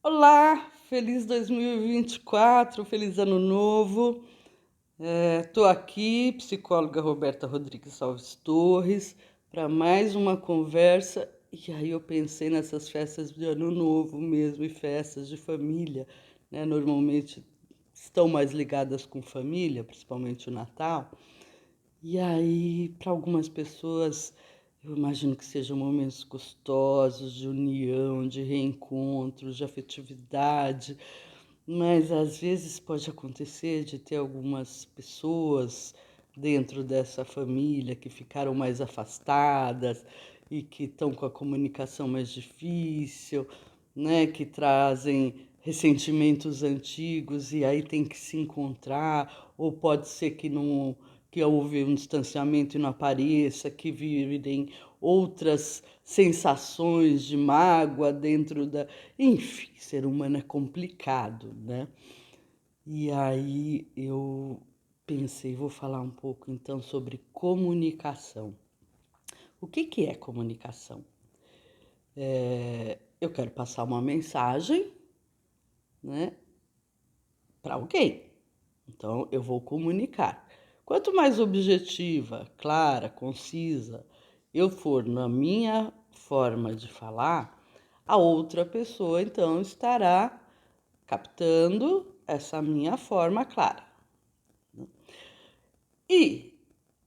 Olá, feliz 2024, feliz ano novo. Estou aqui, psicóloga Roberta Rodrigues Alves Torres, para mais uma conversa. E aí eu pensei nessas festas de ano novo mesmo e festas de família, né? Normalmente estão mais ligadas com família, principalmente o Natal. E aí, para algumas pessoas, eu imagino que sejam momentos gostosos de união, de reencontros, de afetividade, mas às vezes pode acontecer de ter algumas pessoas dentro dessa família que ficaram mais afastadas e que estão com a comunicação mais difícil, né, que trazem ressentimentos antigos e aí tem que se encontrar, ou pode ser que não que houve um distanciamento e não apareça, que virem outras sensações de mágoa dentro da. Enfim, ser humano é complicado, né? E aí eu pensei, vou falar um pouco então sobre comunicação. O que é comunicação? Eu quero passar uma mensagem, né, para alguém. Então eu vou comunicar. Quanto mais objetiva, clara, concisa eu for na minha forma de falar, a outra pessoa então estará captando essa minha forma clara. E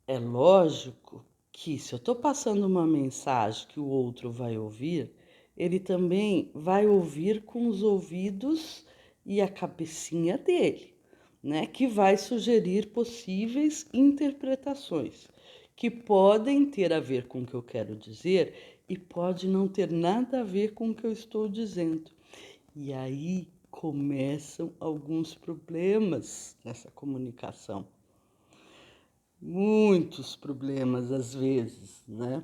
é lógico que se eu estou passando uma mensagem que o outro vai ouvir, ele também vai ouvir com os ouvidos e a cabecinha dele, né? Que vai sugerir possíveis interpretações que podem ter a ver com o que eu quero dizer e pode não ter nada a ver com o que eu estou dizendo. E aí começam alguns problemas nessa comunicação. Muitos problemas às vezes, né?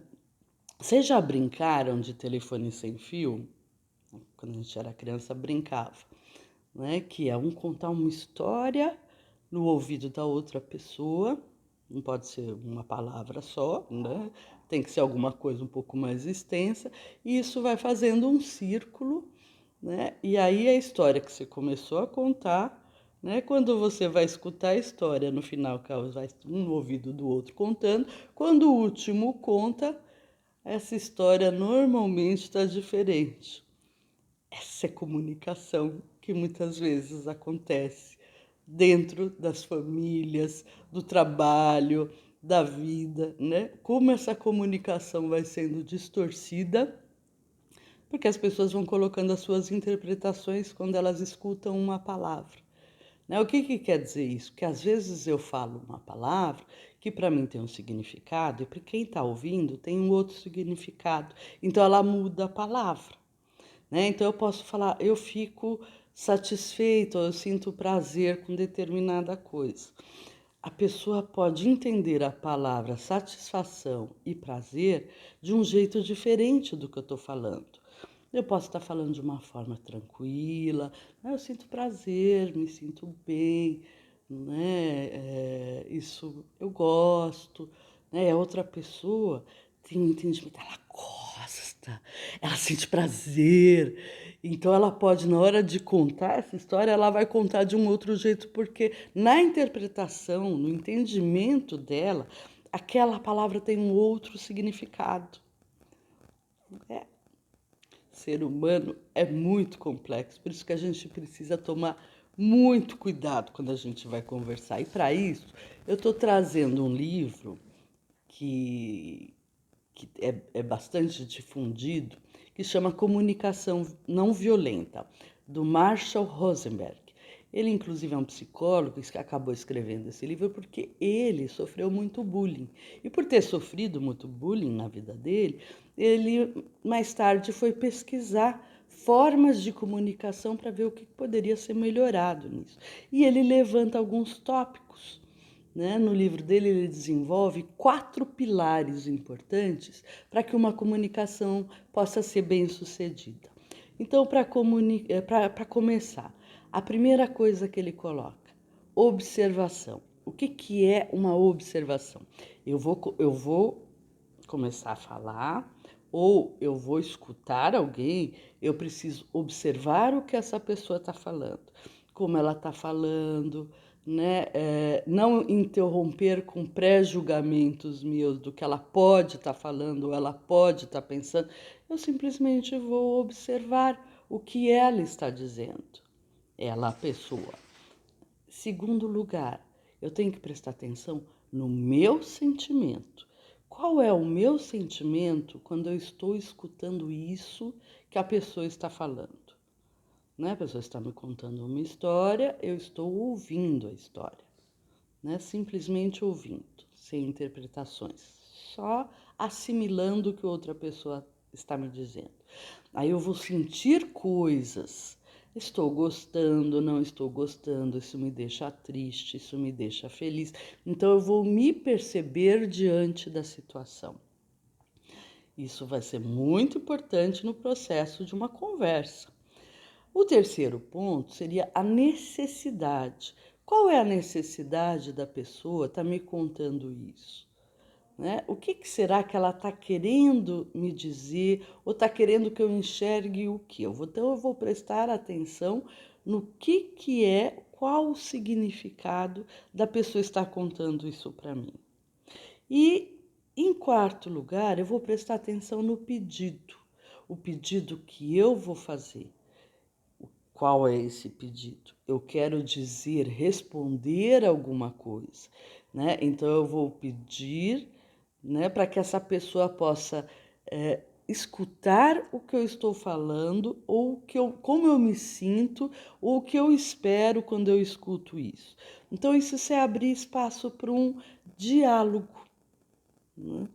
Vocês já brincaram de telefone sem fio? Quando a gente era criança, brincava, né? Que é um contar uma história no ouvido da outra pessoa, não pode ser uma palavra só, né? Tem que ser alguma coisa um pouco mais extensa, e isso vai fazendo um círculo, né? E aí a história que você começou a contar, né? Quando você vai escutar a história no final, que ela vai um no ouvido do outro contando, quando o último conta, essa história normalmente está diferente. Essa é comunicação que muitas vezes acontece dentro das famílias, do trabalho, da vida, né? Como essa comunicação vai sendo distorcida, porque as pessoas vão colocando as suas interpretações quando elas escutam uma palavra. Né? O que quer dizer isso? Que às vezes eu falo uma palavra que para mim tem um significado e para quem está ouvindo tem um outro significado. Então ela muda a palavra. Né? Então eu posso falar, eu fico satisfeito, eu sinto prazer com determinada coisa. A pessoa pode entender a palavra satisfação e prazer de um jeito diferente do que eu estou falando. Eu posso estar falando de uma forma tranquila, né? Eu sinto prazer, me sinto bem, né? Isso eu gosto, né? A outra pessoa tem um entendimento, ela gosta, ela sente prazer. Então ela pode, na hora de contar essa história, ela vai contar de um outro jeito, porque na interpretação, no entendimento dela, aquela palavra tem um outro significado. É. Ser humano é muito complexo, por isso que a gente precisa tomar muito cuidado quando a gente vai conversar. E para isso, eu estou trazendo um livro que, que é bastante difundido, que chama Comunicação Não Violenta, do Marshall Rosenberg. Ele, inclusive, é um psicólogo que acabou escrevendo esse livro porque ele sofreu muito bullying. E por ter sofrido muito bullying na vida dele, ele mais tarde foi pesquisar formas de comunicação para ver o que poderia ser melhorado nisso. E ele levanta alguns tópicos. Né? No livro dele, ele desenvolve 4 pilares importantes para que uma comunicação possa ser bem sucedida. Então, para começar, a primeira coisa que ele coloca, observação. O que é uma observação? Eu vou começar a falar, ou eu vou escutar alguém, eu preciso observar o que essa pessoa está falando, como ela está falando, né? Não interromper com pré-julgamentos meus do que ela pode estar falando ou ela pode estar pensando. Eu simplesmente vou observar o que ela está dizendo, ela, a pessoa. Segundo lugar, eu tenho que prestar atenção no meu sentimento. Qual é o meu sentimento quando eu estou escutando isso que a pessoa está falando? Né? A pessoa está me contando uma história, eu estou ouvindo a história, né? Simplesmente ouvindo, sem interpretações, só assimilando o que outra pessoa está me dizendo. Aí eu vou sentir coisas. Estou gostando, não estou gostando, isso me deixa triste, isso me deixa feliz. Então eu vou me perceber diante da situação. Isso vai ser muito importante no processo de uma conversa. O terceiro ponto seria a necessidade. Qual é a necessidade da pessoa estar me contando isso? Né? O que será que ela está querendo me dizer ou está querendo que eu enxergue o quê? Então eu vou prestar atenção no que é, qual o significado da pessoa estar contando isso para mim. E, em quarto lugar, eu vou prestar atenção no pedido, o pedido que eu vou fazer. Qual é esse pedido? Eu quero dizer, responder alguma coisa, né? Então eu vou pedir, né, para que essa pessoa possa escutar o que eu estou falando, ou como eu me sinto, ou o que eu espero quando eu escuto isso. Então isso é abrir espaço para um diálogo, né?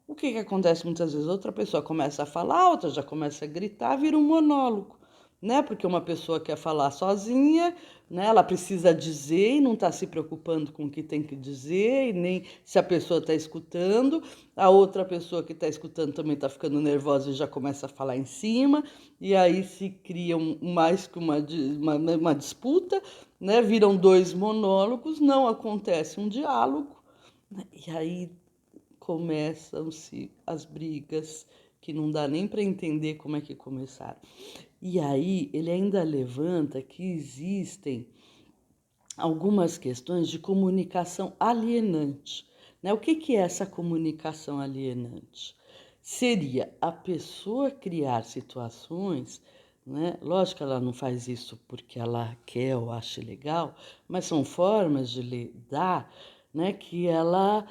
O que acontece muitas vezes? Outra pessoa começa a falar, outra já começa a gritar, vira um monólogo, né? Porque uma pessoa quer falar sozinha, né? Ela precisa dizer e não está se preocupando com o que tem que dizer, e nem se a pessoa está escutando. A outra pessoa que está escutando também está ficando nervosa e já começa a falar em cima, e aí se cria mais que uma disputa, né? Viram dois monólogos, não acontece um diálogo, né? E aí começam-se as brigas, que não dá nem para entender como é que começaram. E aí ele ainda levanta que existem algumas questões de comunicação alienante, né? O que é essa comunicação alienante? Seria a pessoa criar situações, né? Lógico que ela não faz isso porque ela quer ou acha legal, mas são formas de lidar, né, que ela,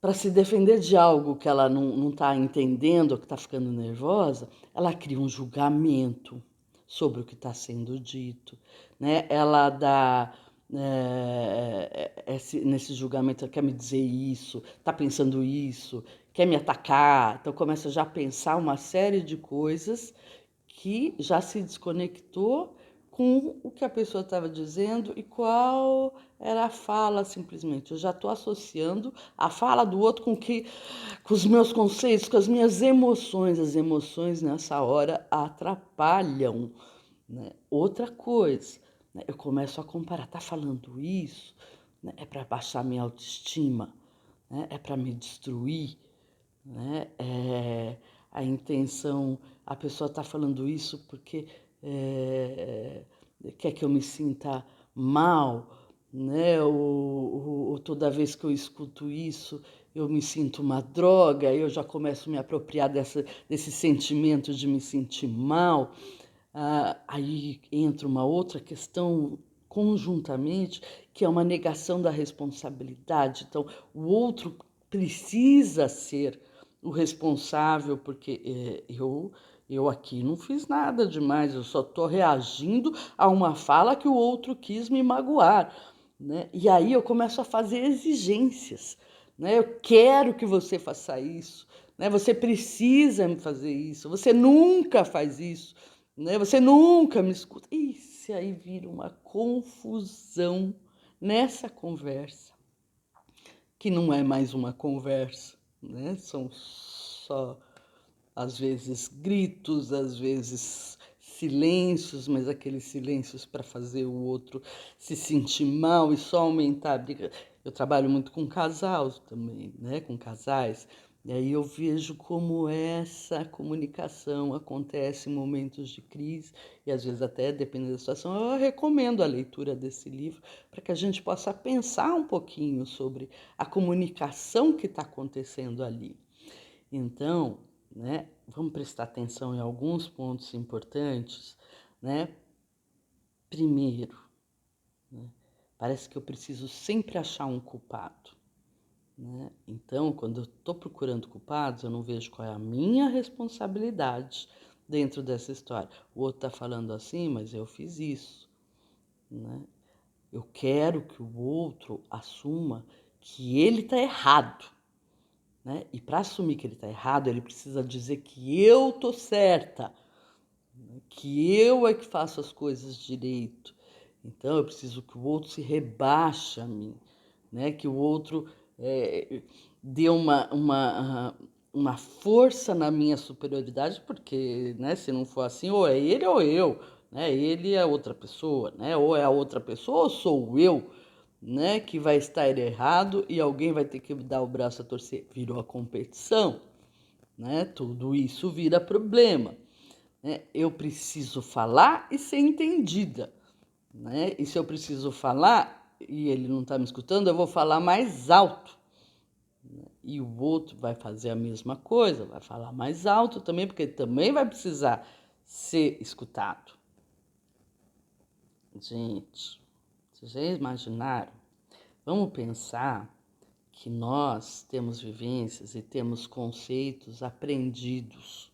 para se defender de algo que ela não está entendendo, ou que está ficando nervosa, ela cria um julgamento sobre o que está sendo dito, né? Ela dá nesse julgamento, ela quer me dizer isso, está pensando isso, quer me atacar, então começa já a pensar uma série de coisas que já se desconectou com o que a pessoa estava dizendo e qual era a fala, simplesmente. Eu já estou associando a fala do outro com os meus conceitos, com as minhas emoções. As emoções nessa hora atrapalham, né? Outra coisa, né? Eu começo a comparar. Tá falando isso, né? É para baixar minha autoestima, né? É para me destruir, né? A intenção, a pessoa está falando isso porque quer que eu me sinta mal, né? Ou toda vez que eu escuto isso, eu me sinto uma droga, eu já começo a me apropriar desse sentimento de me sentir mal. Aí entra uma outra questão conjuntamente, que é uma negação da responsabilidade. Então, o outro precisa ser o responsável, porque eu aqui não fiz nada demais, eu só estou reagindo a uma fala que o outro quis me magoar, né? E aí eu começo a fazer exigências, né? Eu quero que você faça isso, né? Você precisa me fazer isso, você nunca faz isso, né? Você nunca me escuta. Isso aí vira uma confusão nessa conversa, que não é mais uma conversa, né? São só, às vezes, gritos, às vezes silêncios, mas aqueles silêncios para fazer o outro se sentir mal e só aumentar a briga. Eu trabalho muito com casais também, né? Com casais, E aí eu vejo como essa comunicação acontece em momentos de crise, e às vezes até, dependendo da situação, eu recomendo a leitura desse livro para que a gente possa pensar um pouquinho sobre a comunicação que está acontecendo ali. Então, né, vamos prestar atenção em alguns pontos importantes, né? Primeiro, né, parece que eu preciso sempre achar um culpado. Né? Então, quando eu estou procurando culpados, eu não vejo qual é a minha responsabilidade dentro dessa história. O outro está falando assim, mas eu fiz isso. Né? Eu quero que o outro assuma que ele está errado. Né? E para assumir que ele está errado, ele precisa dizer que eu estou certa, que eu é que faço as coisas direito. Então, eu preciso que o outro se rebaixe a mim, né? Que o outro dê uma força na minha superioridade, porque, né, se não for assim, ou é ele ou eu, né? Ele é outra pessoa, né? Ou é a outra pessoa ou sou eu, né, que vai estar errado e alguém vai ter que dar o braço a torcer. Virou a competição, né? Tudo isso vira problema. Né? Eu preciso falar e ser entendida. Né? E se eu preciso falar e ele não está me escutando, eu vou falar mais alto. E o outro vai fazer a mesma coisa, vai falar mais alto também, porque ele também vai precisar ser escutado. Gente, vocês já imaginaram? Vamos pensar que nós temos vivências e temos conceitos aprendidos.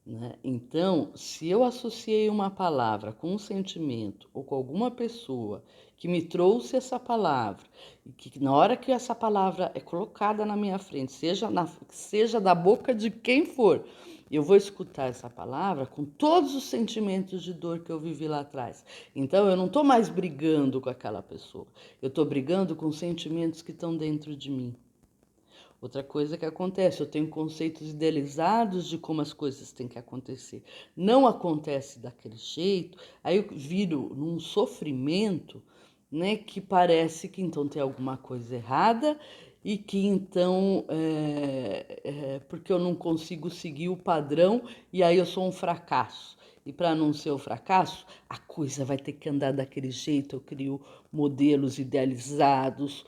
Né? Então, se eu associei uma palavra com um sentimento ou com alguma pessoa que me trouxe essa palavra, e que na hora que essa palavra é colocada na minha frente, seja da boca de quem for, eu vou escutar essa palavra com todos os sentimentos de dor que eu vivi lá atrás. Então, eu não estou mais brigando com aquela pessoa, eu estou brigando com sentimentos que estão dentro de mim. Outra coisa que acontece, eu tenho conceitos idealizados de como as coisas têm que acontecer. Não acontece daquele jeito, aí eu viro num sofrimento, né, que parece que então tem alguma coisa errada e que então, porque eu não consigo seguir o padrão e aí eu sou um fracasso. E para não ser o fracasso, a coisa vai ter que andar daquele jeito, eu crio modelos idealizados,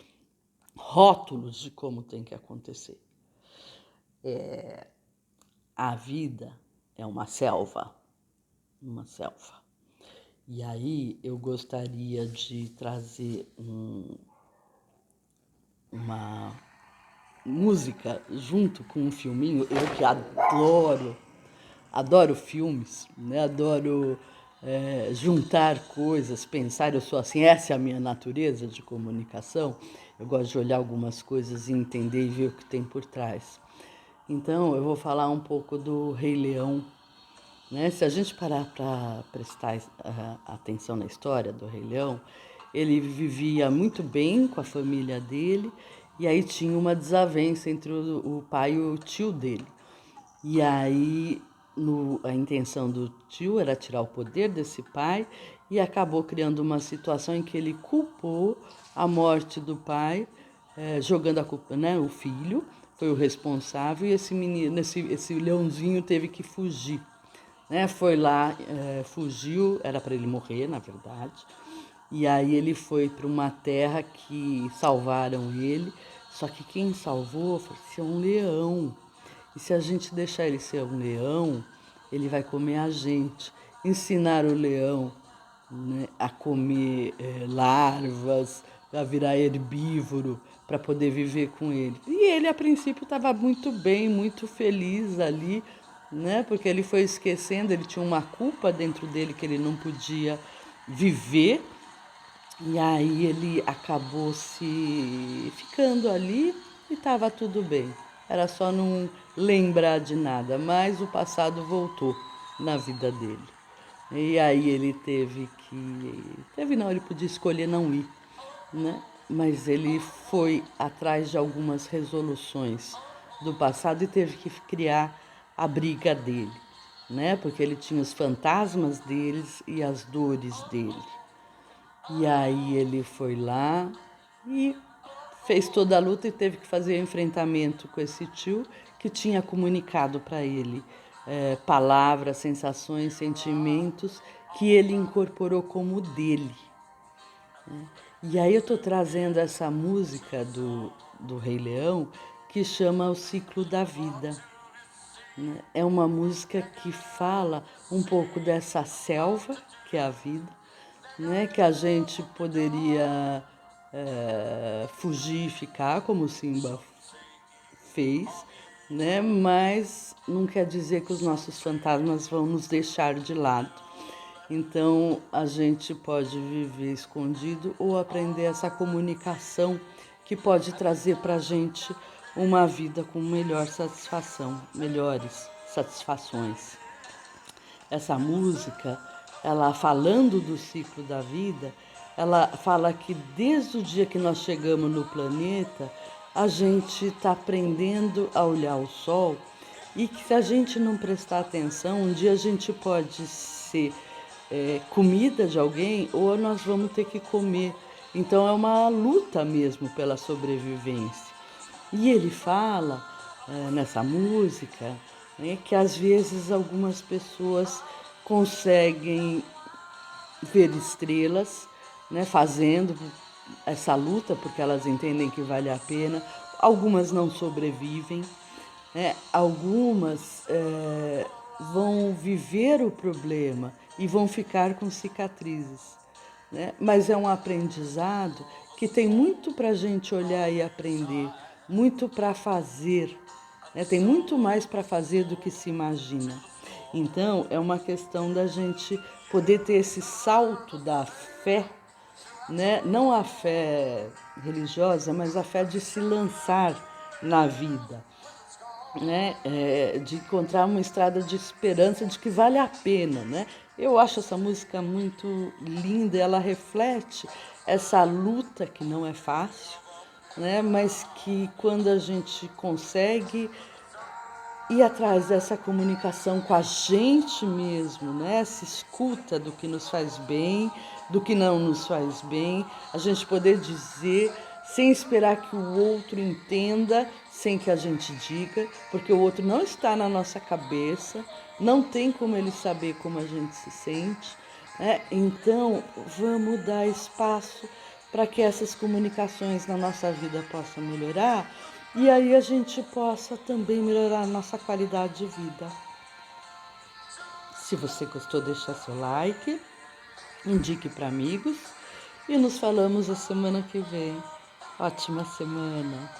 rótulos de como tem que acontecer. A vida é uma selva. E aí eu gostaria de trazer uma música junto com um filminho. Eu que adoro filmes, né? Adoro juntar coisas, pensar. Eu sou assim, essa é a minha natureza de comunicação. Eu gosto de olhar algumas coisas e entender e ver o que tem por trás. Então, eu vou falar um pouco do Rei Leão. Né? Se a gente parar para prestar atenção na história do Rei Leão, ele vivia muito bem com a família dele, e aí tinha uma desavença entre o pai e o tio dele. E aí a intenção do tio era tirar o poder desse pai, e acabou criando uma situação em que ele culpou a morte do pai, jogando a culpa, né, o filho foi o responsável, e esse menino, esse leãozinho teve que fugir. Né? Foi lá, fugiu, era para ele morrer, na verdade. E aí ele foi para uma terra que salvaram ele, só que quem salvou foi ser um leão. E se a gente deixar ele ser um leão, ele vai comer a gente. Ensinar o leão, né, a comer larvas, a virar herbívoro, para poder viver com ele. E ele, a princípio, estava muito bem, muito feliz ali, né? Porque ele foi esquecendo, ele tinha uma culpa dentro dele que ele não podia viver. E aí ele acabou se ficando ali e estava tudo bem. Era só não lembrar de nada, mas o passado voltou na vida dele. E aí ele teve não, ele podia escolher não ir, né? Mas ele foi atrás de algumas resoluções do passado e teve que criar a briga dele, né? Porque ele tinha os fantasmas deles e as dores dele. E aí ele foi lá e fez toda a luta e teve que fazer enfrentamento com esse tio que tinha comunicado para ele palavras, sensações, sentimentos que ele incorporou como dele. E aí eu estou trazendo essa música do Rei Leão que chama O Ciclo da Vida. É uma música que fala um pouco dessa selva, que é a vida, né? Que a gente poderia fugir e ficar, como o Simba fez, né? Mas não quer dizer que os nossos fantasmas vão nos deixar de lado. Então a gente pode viver escondido ou aprender essa comunicação que pode trazer para a gente uma vida com melhor satisfação, melhores satisfações. Essa música, ela falando do ciclo da vida, ela fala que desde o dia que nós chegamos no planeta, a gente está aprendendo a olhar o sol e que se a gente não prestar atenção, um dia a gente pode ser comida de alguém ou nós vamos ter que comer. Então é uma luta mesmo pela sobrevivência. E ele fala nessa música que às vezes algumas pessoas conseguem ver estrelas, né, fazendo essa luta porque elas entendem que vale a pena. Algumas não sobrevivem, né? Algumas vão viver o problema e vão ficar com cicatrizes, né? Mas é um aprendizado que tem muito para a gente olhar e aprender, muito para fazer, né? Tem muito mais para fazer do que se imagina. Então, é uma questão da gente poder ter esse salto da fé, né? Não a fé religiosa, mas a fé de se lançar na vida, né? De encontrar uma estrada de esperança, de que vale a pena, né? Eu acho essa música muito linda, ela reflete essa luta que não é fácil, né? Mas que quando a gente consegue ir atrás dessa comunicação com a gente mesmo, né? Se escuta do que nos faz bem, do que não nos faz bem, a gente poder dizer sem esperar que o outro entenda, sem que a gente diga, porque o outro não está na nossa cabeça, não tem como ele saber como a gente se sente, né? Então, vamos dar espaço para que essas comunicações na nossa vida possam melhorar e aí a gente possa também melhorar a nossa qualidade de vida. Se você gostou, deixa seu like, indique para amigos e nos falamos a semana que vem. Ótima semana!